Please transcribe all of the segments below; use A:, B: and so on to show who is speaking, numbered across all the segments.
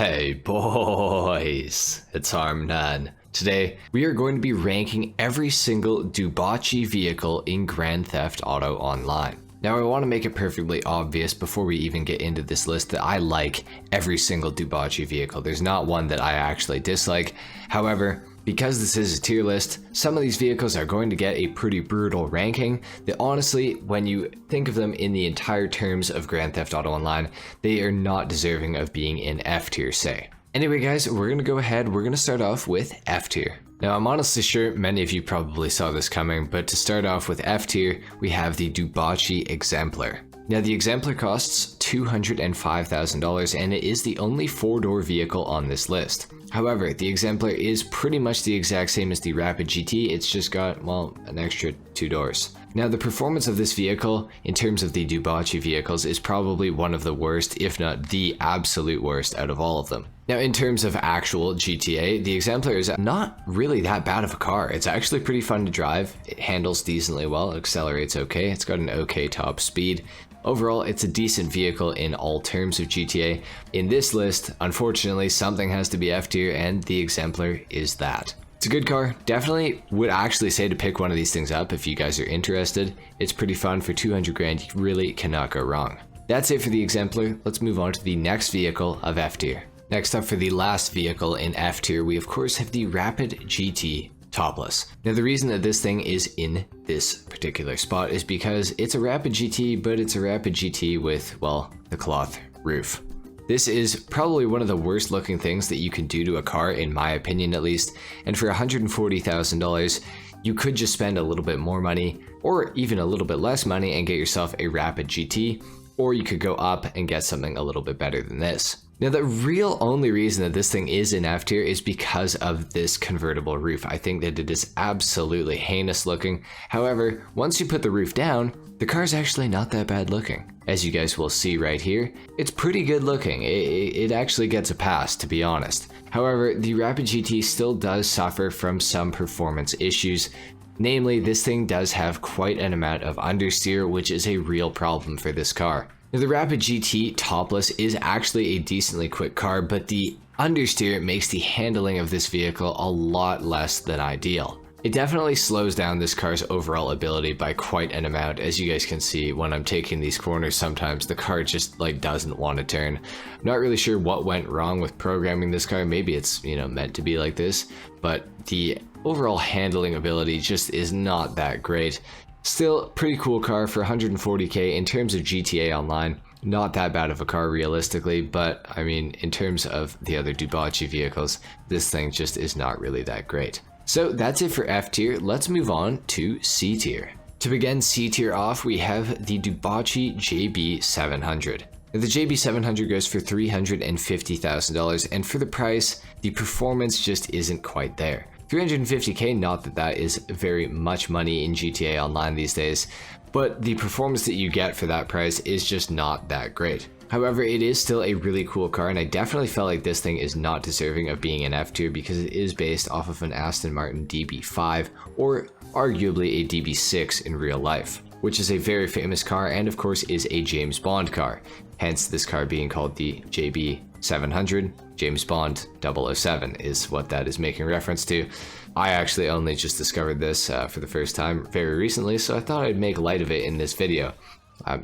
A: Hey boys, it's HarmNone. Today, we are going to be ranking every single Dewbauchee vehicle in Grand Theft Auto Online. Now I want to make it perfectly obvious before we even get into this list that I like every single Dewbauchee vehicle. There's not one that I actually dislike. However, because this is a tier list, some of these vehicles are going to get a pretty brutal ranking that honestly, when you think of them in the entire terms of Grand Theft Auto Online, they are not deserving of being in F tier, say. Anyway guys, we're going to go ahead, we're going to start off with F tier. Now I'm honestly sure many of you probably saw this coming, but to start off with F tier, we have the Dewbauchee Exemplar. Now the Exemplar costs $205,000 and it is the only 4-door vehicle on this list. However, the Exemplar is pretty much the exact same as the Rapid GT, it's just got, well, an extra 2 doors. Now the performance of this vehicle, in terms of the Dewbauchee vehicles, is probably one of the worst, if not the absolute worst out of all of them. Now in terms of actual GTA, the Exemplar is not really that bad of a car. It's actually pretty fun to drive, it handles decently well, it accelerates okay, it's got an okay top speed. Overall, it's a decent vehicle in all terms of GTA. In this list, unfortunately, something has to be F tier, and the Exemplar is that. It's a good car. Definitely would actually say to pick one of these things up if you guys are interested. It's pretty fun. For 200 grand, you really cannot go wrong. That's it for the Exemplar. Let's move on to the next vehicle of F tier. Next up, for the last vehicle in F tier, we of course have the Rapid GT Topless. Now the reason that this thing is in this particular spot is because it's a Rapid GT, but it's a Rapid GT with, well, the cloth roof. This is probably one of the worst looking things that you can do to a car, in my opinion at least, and for $140,000, you could just spend a little bit more money, or even a little bit less money and get yourself a Rapid GT, or you could go up and get something a little bit better than this. Now the real only reason that this thing is in F tier is because of this convertible roof. I think that it is absolutely heinous looking. However, once you put the roof down, the car's actually not that bad looking. As you guys will see right here, it's pretty good looking. It actually gets a pass, to be honest. However, the Rapid GT still does suffer from some performance issues. Namely, this thing does have quite an amount of understeer, which is a real problem for this car. Now, the Rapid GT Topless is actually a decently quick car, but the understeer makes the handling of this vehicle a lot less than ideal. It definitely slows down this car's overall ability by quite an amount. As you guys can see, when I'm taking these corners, sometimes the car just doesn't want to turn. I'm not really sure what went wrong with programming this car. Maybe it's, meant to be like this, but the overall handling ability just is not that great. Still, pretty cool car for 140k in terms of GTA Online. Not that bad of a car realistically, but I mean, in terms of the other Dewbauchee vehicles, this thing just is not really that great. So that's it for F tier. Let's move on to C tier. To begin C tier off, we have the Dewbauchee JB700. Now, the JB700 goes for $350,000, and for the price, the performance just isn't quite there. 350k, not that that is very much money in GTA Online these days, but the performance that you get for that price is just not that great. However, it is still a really cool car, and I definitely felt like this thing is not deserving of being an F tier because it is based off of an Aston Martin DB5, or arguably a DB6 in real life, which is a very famous car and of course is a James Bond car, hence this car being called the JB700. James Bond 007 is what that is making reference to. I actually only just discovered this for the first time very recently, so I thought I'd make light of it in this video.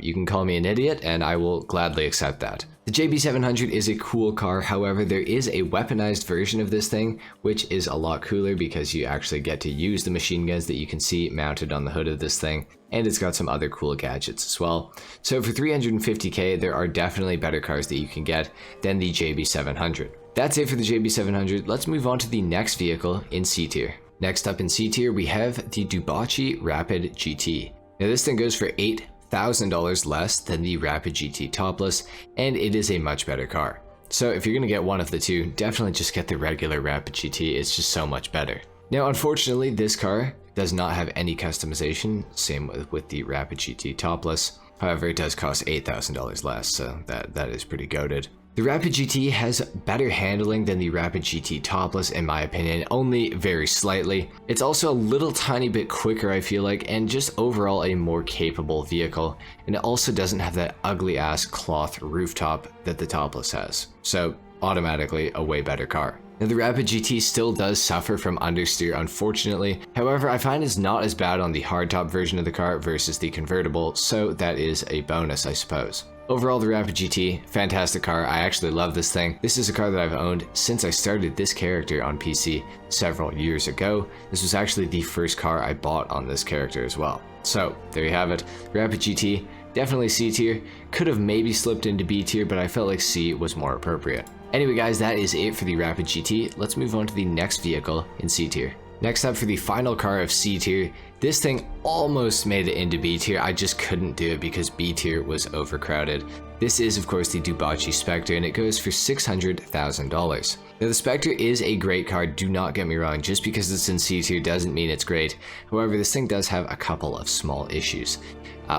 A: You can call me an idiot and I will gladly accept that. The JB700 is a cool car, however there is a weaponized version of this thing, which is a lot cooler because you actually get to use the machine guns that you can see mounted on the hood of this thing, and it's got some other cool gadgets as well. So for 350k, there are definitely better cars that you can get than the JB700. That's it for the JB700. Let's move on to the next vehicle in C tier. Next up in C tier, we have the Dewbauchee Rapid GT. Now this thing goes for $8,000 less than the Rapid GT Topless, and it is a much better car. So if you're going to get one of the two, definitely just get the regular Rapid GT, it's just so much better. Now unfortunately, this car does not have any customization, same with the Rapid GT Topless. However, it does cost $8,000 less, so that is pretty goated. The Rapid GT has better handling than the Rapid GT Topless in my opinion, only very slightly. It's also a little tiny bit quicker I feel like, and just overall a more capable vehicle, and it also doesn't have that ugly ass cloth rooftop that the Topless has. So automatically a way better car. Now the Rapid GT still does suffer from understeer unfortunately, however I find it's not as bad on the hardtop version of the car versus the convertible, so that is a bonus I suppose. Overall, the Rapid GT, fantastic car. I actually love this thing. This is a car that I've owned since I started this character on PC several years ago. This was actually the first car I bought on this character as well. So there you have it. Rapid GT, definitely C tier. Could have maybe slipped into B tier, but I felt like C was more appropriate. Anyway guys, that is it for the Rapid GT. Let's move on to the next vehicle in C tier. Next up for the final car of C tier, this thing almost made it into B tier, I just couldn't do it because B tier was overcrowded. This is of course the Dewbauchee Spectre and it goes for $600,000. Now the Spectre is a great car, do not get me wrong, just because it's in C tier doesn't mean it's great. However, this thing does have a couple of small issues.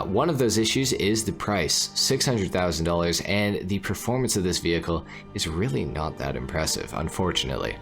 A: One of those issues is the price, $600,000, and the performance of this vehicle is really not that impressive, unfortunately.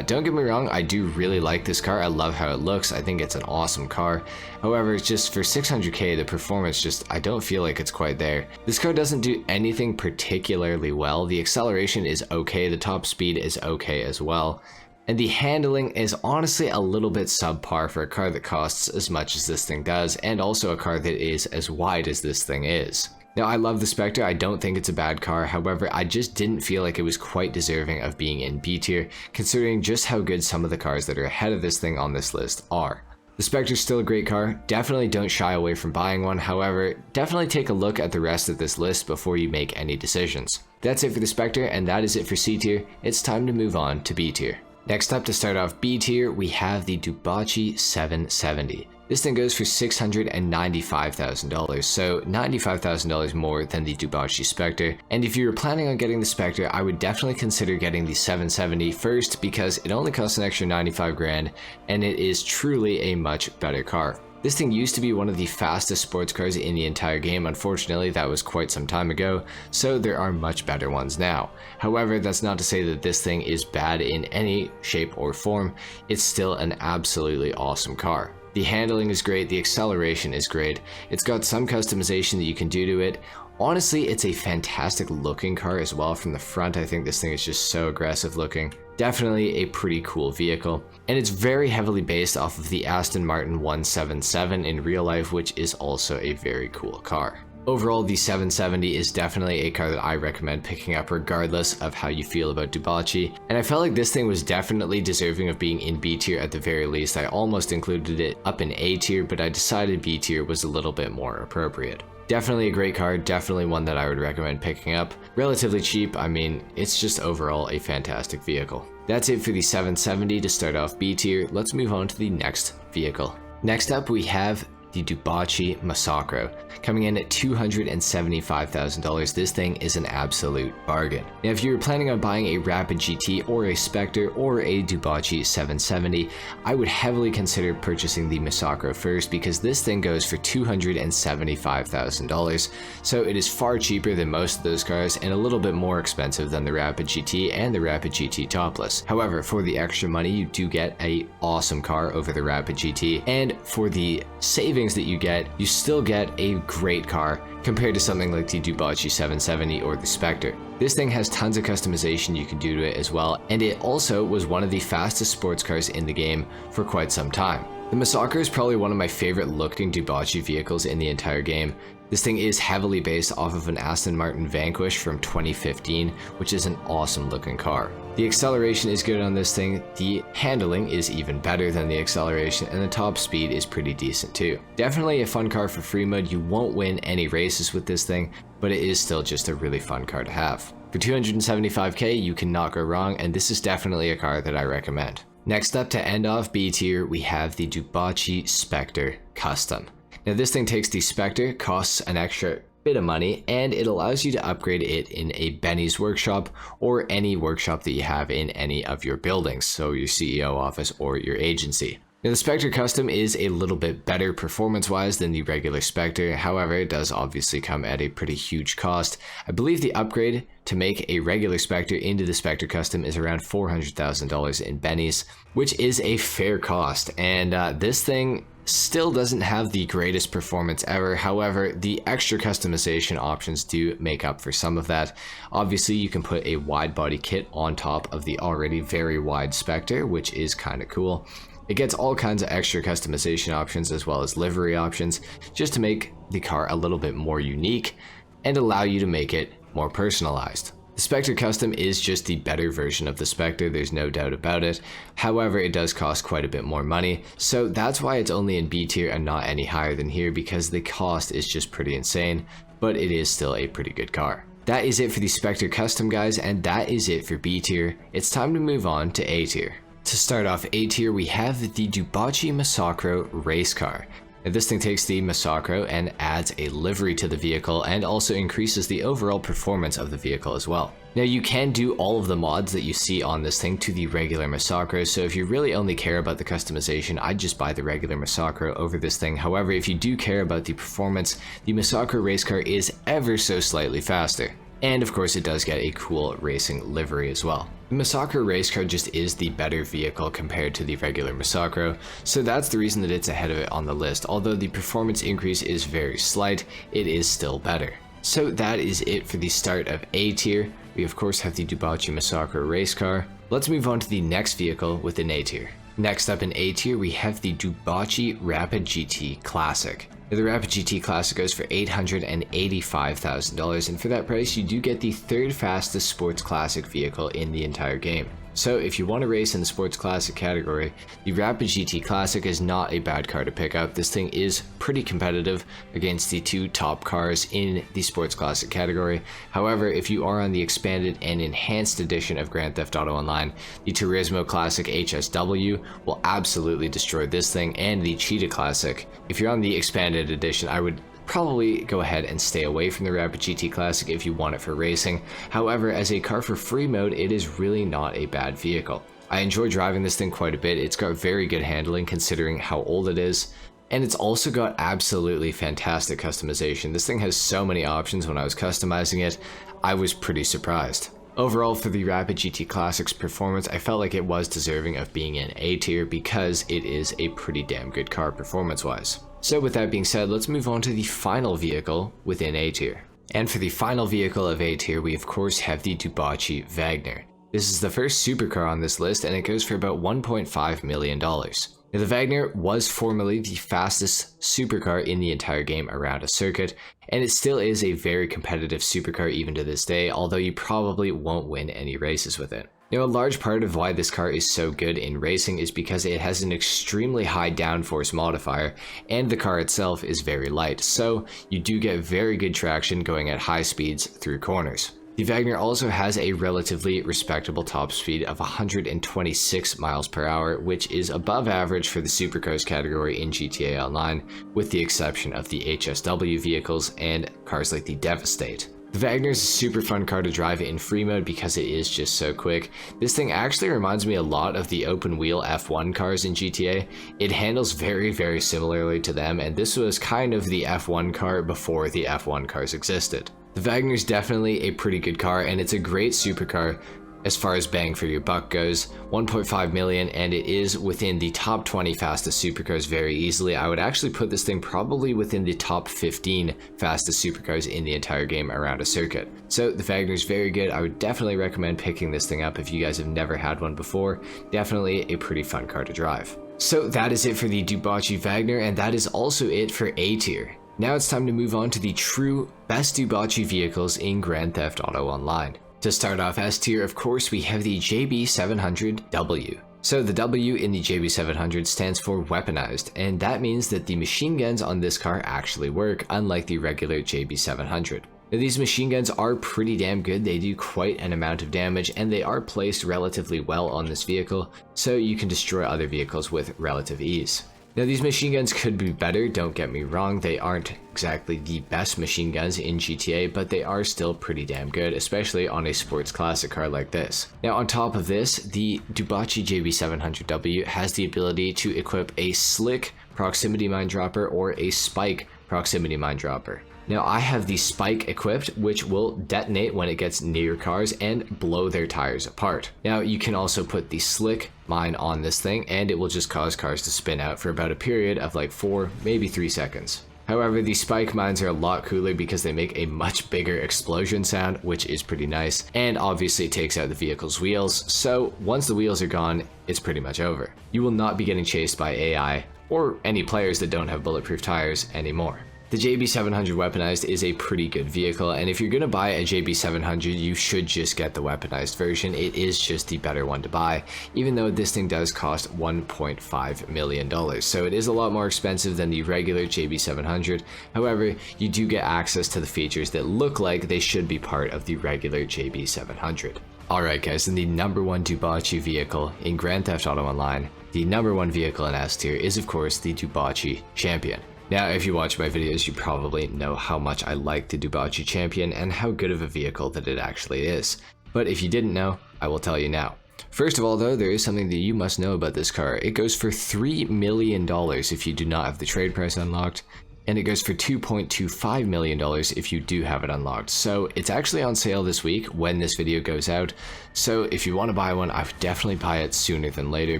A: Don't get me wrong, I do really like this car, I love how it looks, I think it's an awesome car. However, it's just for 600k, the performance just, I don't feel like it's quite there. This car doesn't do anything particularly well, the acceleration is okay, the top speed is okay as well. And the handling is honestly a little bit subpar for a car that costs as much as this thing does, and also a car that is as wide as this thing is. Now I love the Spectre, I don't think it's a bad car, however I just didn't feel like it was quite deserving of being in B tier, considering just how good some of the cars that are ahead of this thing on this list are. The Spectre's still a great car, definitely don't shy away from buying one, however, definitely take a look at the rest of this list before you make any decisions. That's it for the Spectre, and that is it for C tier, it's time to move on to B tier. Next up, to start off B tier, we have the Dewbauchee 770. This thing goes for $695,000, so $95,000 more than the Dewbauchee Spectre. And if you were planning on getting the Spectre, I would definitely consider getting the 770 first because it only costs an extra 95 grand and it is truly a much better car. This thing used to be one of the fastest sports cars in the entire game. Unfortunately, that was quite some time ago, so there are much better ones now. However, that's not to say that this thing is bad in any shape or form. It's still an absolutely awesome car. The handling is great, the acceleration is great, it's got some customization that you can do to it. Honestly, it's a fantastic looking car as well from the front. I think this thing is just so aggressive looking. Definitely a pretty cool vehicle. And it's very heavily based off of the Aston Martin 177 in real life, which is also a very cool car. Overall, the 770 is definitely a car that I recommend picking up regardless of how you feel about Dewbauchee, and I felt like this thing was definitely deserving of being in B tier at the very least. I almost included it up in A tier, but I decided B tier was a little bit more appropriate. Definitely a great car, definitely one that I would recommend picking up. Relatively cheap, I mean, it's just overall a fantastic vehicle. That's it for the 770 to start off B tier. Let's move on to the next vehicle. Next up, we have the Dewbauchee Massacro. Coming in at $275,000, this thing is an absolute bargain. Now, if you were planning on buying a Rapid GT or a Spectre or a Dewbauchee 770, I would heavily consider purchasing the Massacro first because this thing goes for $275,000, so it is far cheaper than most of those cars and a little bit more expensive than the Rapid GT and the Rapid GT topless. However, for the extra money, you do get an awesome car over the Rapid GT, and for the savings that you get, you still get a great car compared to something like the Dewbauchee 770 or the Spectre. This thing has tons of customization you can do to it as well, and it also was one of the fastest sports cars in the game for quite some time. The Massacro is probably one of my favorite looking Dewbauchee vehicles in the entire game. This thing is heavily based off of an Aston Martin Vanquish from 2015, which is an awesome looking car. The acceleration is good on this thing, the handling is even better than the acceleration, and the top speed is pretty decent too. Definitely a fun car for free mode. You won't win any races with this thing, but it is still just a really fun car to have. For $275k, you cannot go wrong, and this is definitely a car that I recommend. Next up, to end off B tier, we have the Dewbauchee Spectre Custom. Now this thing takes the Spectre, costs an extra bit of money, and it allows you to upgrade it in a Benny's workshop or any workshop that you have in any of your buildings, so your CEO office or your agency. Now the Spectre Custom is a little bit better performance-wise than the regular Spectre, however it does obviously come at a pretty huge cost. I believe the upgrade to make a regular Spectre into the Spectre Custom is around $400,000 in Benny's, which is a fair cost, and this thing still doesn't have the greatest performance ever. However, the extra customization options do make up for some of that. Obviously, you can put a wide body kit on top of the already very wide Spectre, which is kind of cool. It gets all kinds of extra customization options as well as livery options, just to make the car a little bit more unique and allow you to make it more personalized. The Spectre Custom is just the better version of the Spectre, there's no doubt about it. However, it does cost quite a bit more money, so that's why it's only in B tier and not any higher than here, because the cost is just pretty insane, but it is still a pretty good car. That is it for the Spectre Custom, guys, and that is it for B tier. It's time to move on to A tier. To start off A tier, we have the Dewbauchee Massacro race car. Now, this thing takes the Massacro and adds a livery to the vehicle and also increases the overall performance of the vehicle as well. Now, you can do all of the mods that you see on this thing to the regular Massacro, so if you really only care about the customization, I'd just buy the regular Massacro over this thing. However, if you do care about the performance, the Massacro race car is ever so slightly faster. And of course, it does get a cool racing livery as well. The Massacro race car just is the better vehicle compared to the regular Massacro, so that's the reason that it's ahead of it on the list. Although the performance increase is very slight, it is still better. So that is it for the start of A tier. We of course have the Dewbauchee Massacro race car. Let's move on to the next vehicle within A tier. Next up in A tier, we have the Dewbauchee Rapid GT Classic. The Rapid GT Classic goes for $885,000, and for that price you do get the third fastest sports classic vehicle in the entire game. So if you want to race in the sports classic category, the Rapid GT Classic is not a bad car to pick up. This thing is pretty competitive against the two top cars in the sports classic category. However, if you are on the expanded and enhanced edition of Grand Theft Auto Online, the Turismo Classic HSW will absolutely destroy this thing, and the Cheetah Classic. If you're on the expanded edition, I would probably go ahead and stay away from the Rapid GT Classic if you want it for racing. However, as a car for free mode, it is really not a bad vehicle. I enjoy driving this thing quite a bit. It's got very good handling considering how old it is, and it's also got absolutely fantastic customization. This thing has so many options. When I was customizing it, I was pretty surprised. Overall, for the Rapid GT Classic's performance, I felt like it was deserving of being in A tier because it is a pretty damn good car performance-wise. So with that being said, let's move on to the final vehicle within A tier. And for the final vehicle of A tier, we of course have the Dewbauchee Wagner. This is the first supercar on this list, and it goes for about $1.5 million. Now, the Wagner was formerly the fastest supercar in the entire game around a circuit, and it still is a very competitive supercar even to this day, although you probably won't win any races with it. Now, a large part of why this car is so good in racing is because it has an extremely high downforce modifier, and the car itself is very light, so you do get very good traction going at high speeds through corners. The Wagner also has a relatively respectable top speed of 126 miles per hour, which is above average for the supercars category in GTA Online, with the exception of the HSW vehicles and cars like the Devastate. The Wagner is a super fun car to drive in free mode because it is just so quick. This thing actually reminds me a lot of the open wheel F1 cars in GTA. It handles very, very similarly to them, and this was kind of the F1 car before the F1 cars existed. The Wagner is definitely a pretty good car, and it's a great supercar as far as bang for your buck goes. 1.5 million, and it is within the top 20 fastest supercars very easily. I would actually put this thing probably within the top 15 fastest supercars in the entire game around a circuit. So the Wagner is very good. I would definitely recommend picking this thing up if you guys have never had one before. Definitely a pretty fun car to drive. So that is it for the Dewbauchee Wagner, and that is also it for A tier. Now it's time to move on to the true best Dewbauchee vehicles in Grand Theft Auto Online. To start off S tier, of course, we have the JB700W. So the W in the JB700 stands for weaponized, and that means that the machine guns on this car actually work, unlike the regular JB700. Now, these machine guns are pretty damn good. They do quite an amount of damage, and they are placed relatively well on this vehicle, so you can destroy other vehicles with relative ease. Now, these machine guns could be better, don't get me wrong. They aren't exactly the best machine guns in GTA, but they are still pretty damn good, especially on a sports classic car like this. Now, on top of this, the Dewbauchee JB700W has the ability to equip a slick proximity mine dropper or a spike proximity mine dropper. Now I have the spike equipped, which will detonate when it gets near cars and blow their tires apart. Now you can also put the slick mine on this thing and it will just cause cars to spin out for about a period of like 4, maybe 3 seconds. However, the spike mines are a lot cooler because they make a much bigger explosion sound, which is pretty nice, and obviously it takes out the vehicle's wheels, so once the wheels are gone, it's pretty much over. You will not be getting chased by AI, or any players that don't have bulletproof tires anymore. The JB700 weaponized is a pretty good vehicle, and if you're going to buy a JB700, you should just get the weaponized version. It is just the better one to buy, even though this thing does cost $1.5 million, so it is a lot more expensive than the regular JB700. However, you do get access to the features that look like they should be part of the regular JB700. Alright guys, and the #1 Dewbauchee vehicle in Grand Theft Auto Online, the #1 vehicle in S tier is of course the Dewbauchee Champion. Now, if you watch my videos, you probably know how much I like the Dewbauchee Champion and how good of a vehicle that it actually is. But if you didn't know, I will tell you now. First of all though, there is something that you must know about this car. It goes for $3 million if you do not have the trade price unlocked, and it goes for $2.25 million if you do have it unlocked. So it's actually on sale this week when this video goes out. So if you want to buy one, I would definitely buy it sooner than later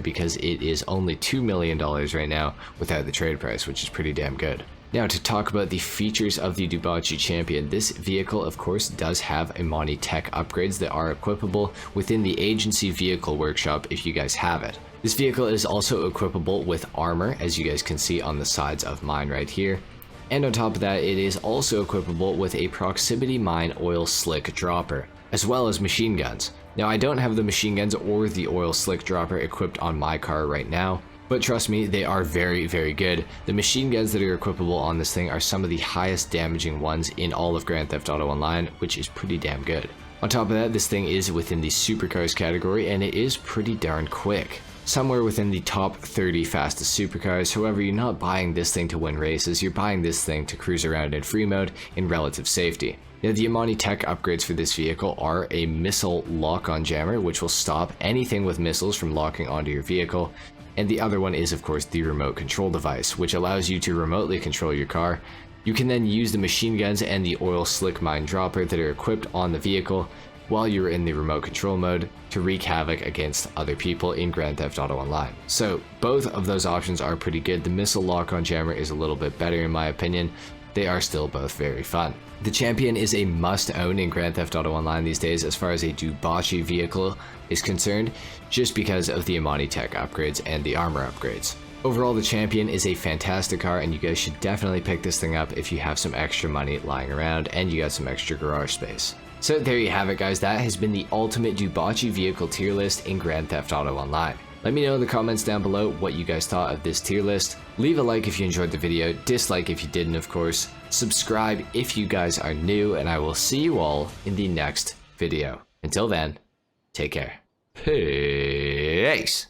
A: because it is only $2 million right now without the trade price, which is pretty damn good. Now to talk about the features of the Dewbauchee Champion, this vehicle of course does have Imani tech upgrades that are equipable within the agency vehicle workshop if you guys have it. This vehicle is also equipable with armor, as you guys can see on the sides of mine right here. And on top of that, it is also equipable with a proximity mine oil slick dropper, as well as machine guns. Now I don't have the machine guns or the oil slick dropper equipped on my car right now, but trust me, they are very, very good. The machine guns that are equipable on this thing are some of the highest damaging ones in all of Grand Theft Auto Online, which is pretty damn good. On top of that, this thing is within the supercars category and it is pretty darn quick. Somewhere within the top 30 fastest supercars. However, you're not buying this thing to win races, you're buying this thing to cruise around in free mode in relative safety. Now the Imani tech upgrades for this vehicle are a missile lock-on jammer, which will stop anything with missiles from locking onto your vehicle, and the other one is of course the remote control device, which allows you to remotely control your car. You can then use the machine guns and the oil slick mine dropper that are equipped on the vehicle while you're in the remote control mode to wreak havoc against other people in Grand Theft Auto Online. So both of those options are pretty good. The missile lock-on jammer is a little bit better in my opinion. They are still both very fun. The Champion is a must-own in Grand Theft Auto Online these days as far as a Dewbauchee vehicle is concerned, just because of the Imani tech upgrades and the armor upgrades. Overall, the Champion is a fantastic car and you guys should definitely pick this thing up if you have some extra money lying around and you got some extra garage space. So there you have it guys, that has been the ultimate Dewbauchee vehicle tier list in Grand Theft Auto Online. Let me know in the comments down below what you guys thought of this tier list. Leave a like if you enjoyed the video, dislike if you didn't of course, subscribe if you guys are new, and I will see you all in the next video. Until then, take care. Peace!